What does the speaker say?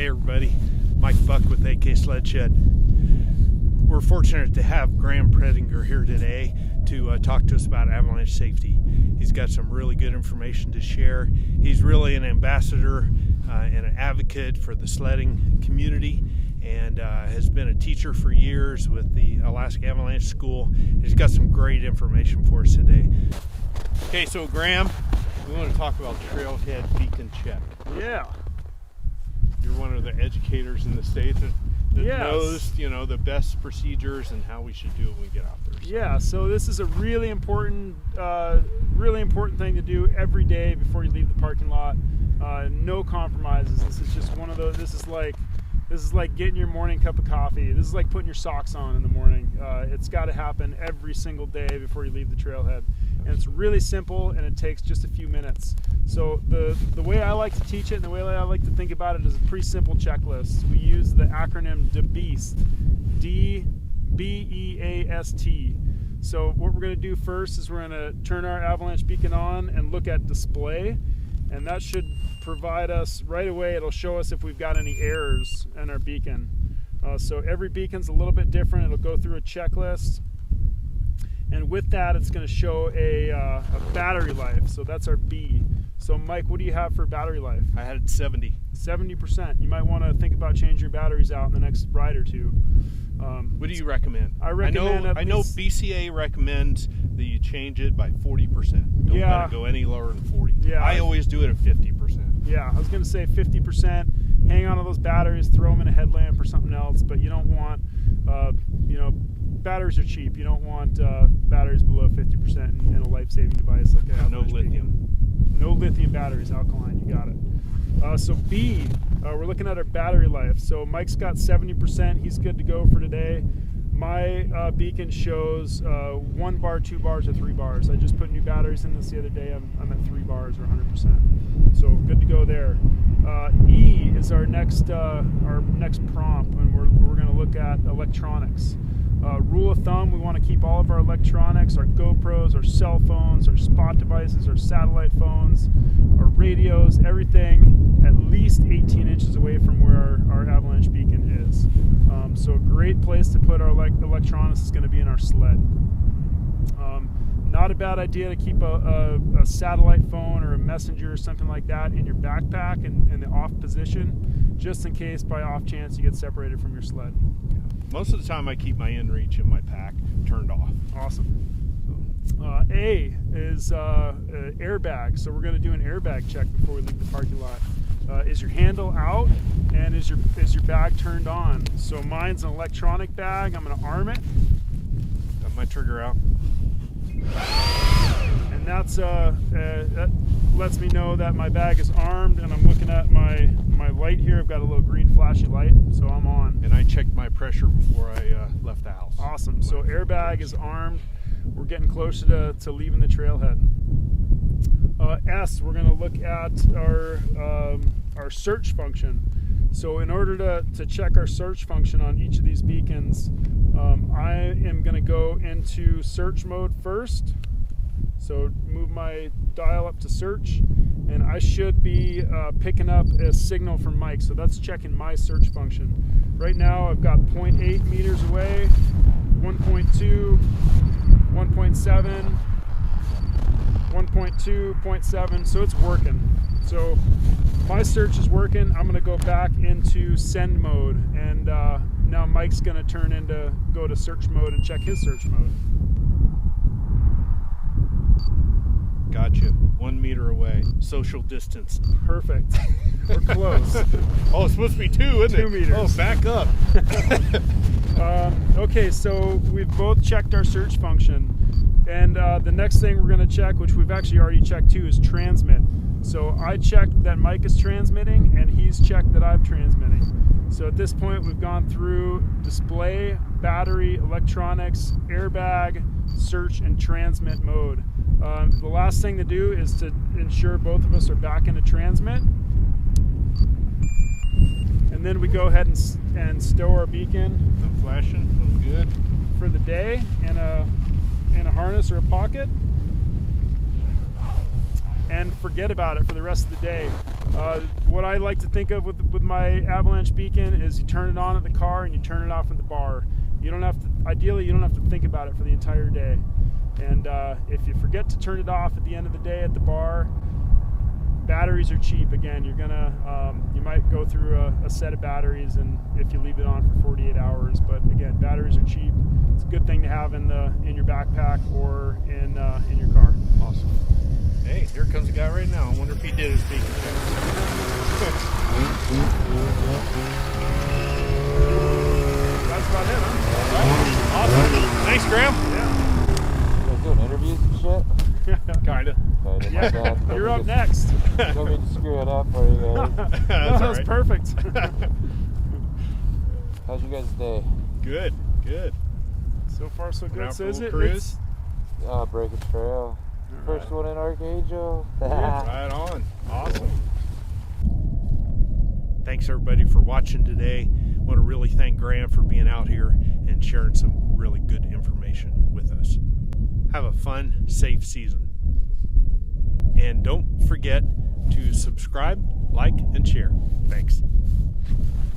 Hey everybody, Mike Buck with AK Sled Shed. We're fortunate to have Graham Predinger here today to talk to us about avalanche safety. He's got some really good information to share. He's really an ambassador and an advocate for the sledding community, and has been a teacher for years with the Alaska Avalanche School. He's got some great information for us today. Okay, so Graham, we want to talk about Trailhead Beacon Check. Yeah. You're one of the educators in the state that Yes. knows, the best procedures and how we should do it when we get out there. Yeah, so this is a really important thing to do every day before you leave the parking lot. No compromises. This is just one of those. This is like getting your morning cup of coffee. This is like putting your socks on in the morning. It's got to happen every single day before you leave the trailhead. And it's really simple, and it takes just a few minutes. So the way I like to teach it and the way I like to think about it is a pretty simple checklist. We use the acronym DBEAST, D-B-E-A-S-T. So what we're going to do first is we're going to turn our avalanche beacon on and look at display, and that should provide us right away. It'll show us if we've got any errors in our beacon. So every beacon's a little bit different. It'll go through a checklist. And with that, it's going to show a battery life. So that's our B. So Mike, what do you have for battery life? I had 70. 70%. You might want to think about changing your batteries out in the next ride or two. What do you recommend? I recommend I know BCA recommends that you change it by 40%. Don't let it go any lower than 40. Yeah, I always do it at 50%. Yeah, I was going to say 50%. Hang on to those batteries, throw them in a headlamp or something else, but you don't want, batteries are cheap. You don't want batteries below 50% in a life-saving device like a no lithium. No lithium batteries, alkaline, you got it. So B, we're looking at our battery life. So Mike's got 70%, he's good to go for today. My beacon shows 1 bar, 2 bars, or 3 bars. I just put new batteries in this the other day. I'm at 3 bars or 100%. So good to go there. E is our next prompt, and we're going to look at electronics. Rule of thumb, we want to keep all of our electronics, our GoPros, our cell phones, our spot devices, our satellite phones, our radios, everything at least 18 inches away from where our avalanche beacon is. So a great place to put our electronics is going to be in our sled. Not a bad idea to keep a satellite phone or a messenger or something like that in your backpack in the off position, just in case by off chance you get separated from your sled. Most of the time I keep my inReach in my pack turned off. Awesome. A is airbag. So we're going to do an airbag check before we leave the parking lot. Is your handle out, and is your bag turned on? So mine's an electronic bag. I'm going to arm it. Got my trigger out. And that lets me know that my bag is armed, and I'm looking at my light here. I've got a little green flashy light, so I'm on. And I checked my pressure before I left the house. Awesome. So airbag is armed. We're getting closer to leaving the trailhead. S, we're going to look at our search function. So in order to check our search function on each of these beacons, I am going to go into search mode first. So move my dial up to search, and I should be picking up a signal from Mike. So that's checking my search function. Right now I've got 0.8 meters away, 1.2, 1.7, 1.2, 0.7, so it's working. So my search is working. I'm going to go back into send mode, and now Mike's going to go to search mode and check his search mode. Gotcha. 1 meter away. Social distance. Perfect. We're close. Oh, it's supposed to be 2, isn't it? 2 meters. Oh, back up. Okay, so we've both checked our search function. And the next thing we're going to check, which we've actually already checked too, is transmit. So I checked that Mike is transmitting, and he's checked that I'm transmitting. So at this point, we've gone through display, battery, electronics, airbag, search, and transmit mode. The last thing to do is to ensure both of us are back into transmit. And then we go ahead and stow our beacon. I'm flashing. I'm good. For the day in a harness or a pocket. And forget about it for the rest of the day. What I like to think of with my avalanche beacon is you turn it on at the car and you turn it off at the bar. You don't have to, ideally, you don't have to think about it for the entire day. And if you forget to turn it off at the end of the day at the bar, batteries are cheap. Again, you're gonna, you might go through a set of batteries, and if you leave it on for 48 hours. But again, batteries are cheap. It's a good thing to have in your backpack or in your car. Awesome. Hey, here comes a guy right now. I wonder if he did his beacon check. That's about it, huh? Awesome. Thanks, Graham. Yeah. You guys doing interviews and shit? Kinda. Okay, my Yeah. bad. You're up next. Don't mean to screw it up for you guys. That's That all was right. perfect. How's you guys' day? Good, good. So far, so Went good. out So for a is little it? cruise. Breakage Trail. First one in Archangel. Right on. Awesome. Thanks everybody for watching today. I want to really thank Graham for being out here and sharing some really good information with us. Have a fun, safe season. And don't forget to subscribe, like, and share. Thanks.